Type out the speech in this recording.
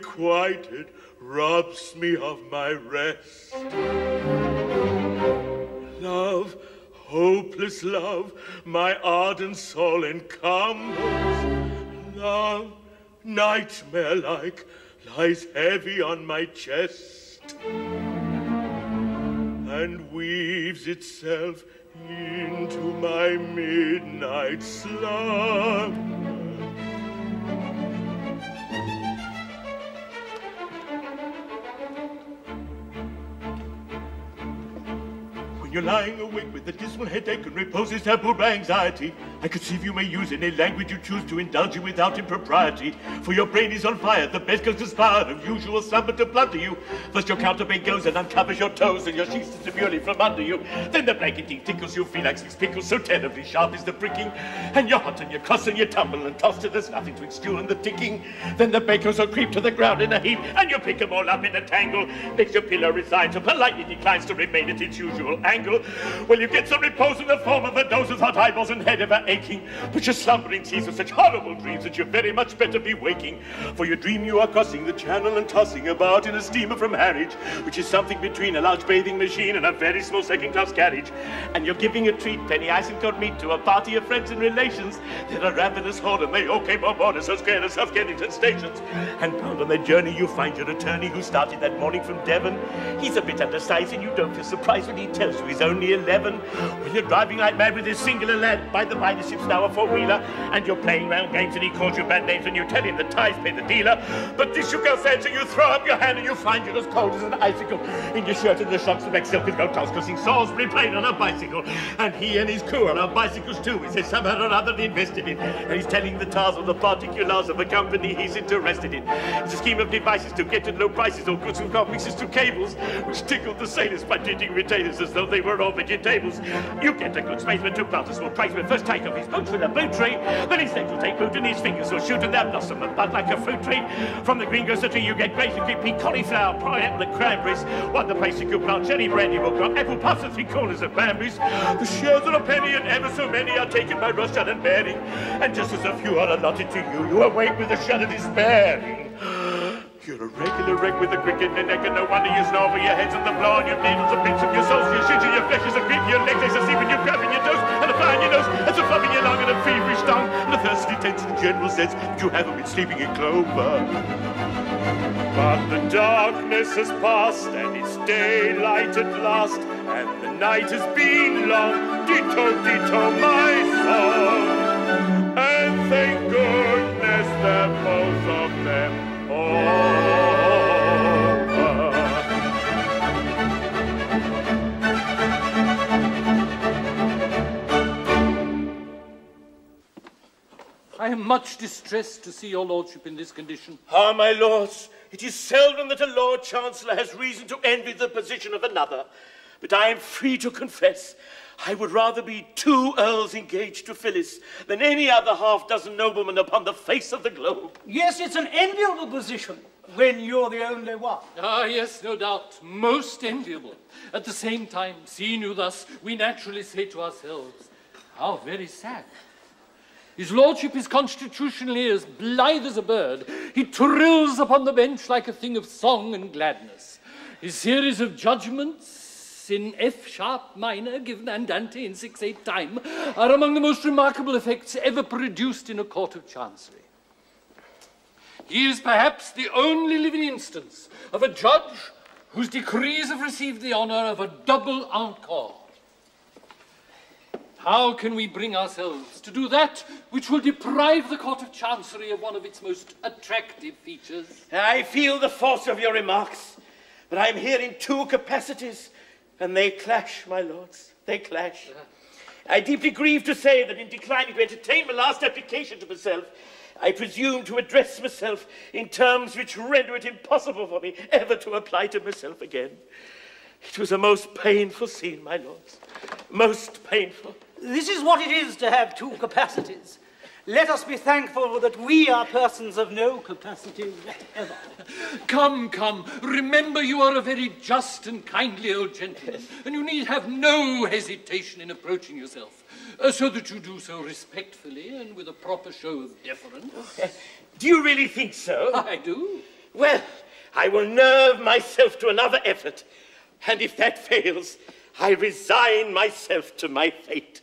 unrequited robs me of my rest. Love, hopeless love, my ardent soul encumbers. Love, nightmare-like, lies heavy on my chest and weaves itself into my midnight slumber. You're lying awake with a dismal headache and repose is tempered by anxiety. I conceive you may use any language you choose to indulge in without impropriety. For your brain is on fire, the best goes conspire of usual slumber to plunder you. First your counterpane goes and uncovers your toes, and your sheets demurely from under you. Then the blanketing tickles you feel like 6 pickles, so terribly sharp is the pricking. And you hot and you cross and you tumble and toss till there's nothing twixt you and the ticking. Then the bakers will creep to the ground in a heap, and you pick them all up in a tangle. Next your pillow resigns and politely declines to remain at its usual angle. Well, you get some repose in the form of a dose of hot eyeballs and head ever aching. But your slumbering sees with such horrible dreams that you very much better be waking. For you dream you are crossing the channel and tossing about in a steamer from Harwich, which is something between a large bathing machine and a very small second-class carriage. And you're giving a treat, penny ice and cold meat, to a party of friends and relations. They're a ravenous horde, and they all came on board at so scared of South Kensington stations. And bound on their journey, you find your attorney who started that morning from Devon. He's a bit undersized, and you don't feel surprised when he tells you he's only 11. When you're driving like mad with this singular lad, by the by the ship's now a four-wheeler, and you're playing round games and he calls you bad names and you tell him the ties pay the dealer. But this you go fair till you throw up your hand and you find you're as cold as an icicle in your shirt and the shocks that make silk with gold toss, crossing Salisbury Plain on a bicycle. And he and his crew are on bicycles too. He says somehow or other they invested in, and he's telling the tars of the particulars of the company he's interested in. It's a scheme of devices to get at low prices or goods from convicts to cables, which tickled the sailors by treating retainers as though they were all tables. You get a good spaceman to plant a small price when first take off his boots with a boot tree. Then his legs will take boot and his fingers will shoot and they'll blossom and bud like a fruit tree. From the green grocer tree you get grapes and pea, cauliflower, pineapple and cranberries. What the place you could plant, cherry brandy will grow, apple puffs and 3 corners of bamboos. The shares are a penny and ever so many are taken by Rothschild and Baring. And just as a few are allotted to you, you awake with a shudder despairing. You're a regular wreck with a cricket in your neck, and no wonder you snore, for your head's on the floor, and your needles are bits of your soul, your shins and your flesh is a grip, your legs is a sleep, and you're grabbing your toes, and a fly in your nose, and a flop in your lung, and a feverish tongue, and a thirsty tense in the general sense that you haven't been sleeping in clover. But the darkness has passed, and it's daylight at last, and the night has been long, ditto, ditto, my song. And thank goodness they're both of them over. I am much distressed to see your lordship in this condition. Ah, my lords, it is seldom that a Lord Chancellor has reason to envy the position of another, but I am free to confess I would rather be 2 earls engaged to Phyllis than any other half-dozen noblemen upon the face of the globe. Yes, it's an enviable position when you're the only one. Ah, yes, no doubt. Most enviable. At the same time, seeing you thus, we naturally say to ourselves, how very sad. His lordship is constitutionally as blithe as a bird. He trills upon the bench like a thing of song and gladness. His series of judgments in F-sharp minor, given andante in 6/8 time, are among the most remarkable effects ever produced in a court of chancery. He is perhaps the only living instance of a judge whose decrees have received the honor of a double encore. How can we bring ourselves to do that which will deprive the Court of Chancery of one of its most attractive features? I feel the force of your remarks, but I'm here in 2 capacities, and they clash, my lords, they clash. I deeply grieve to say that in declining to entertain my last application to myself, I presume to address myself in terms which render it impossible for me ever to apply to myself again. It was a most painful scene, my lords, most painful. This is what it is to have 2 capacities. Let us be thankful that we are persons of no capacity whatever. Come, come, remember you are a very just and kindly old gentleman, and you need have no hesitation in approaching yourself, so that you do so respectfully and with a proper show of deference. Do you really think so? I do. Well, I will nerve myself to another effort. And if that fails, I resign myself to my fate.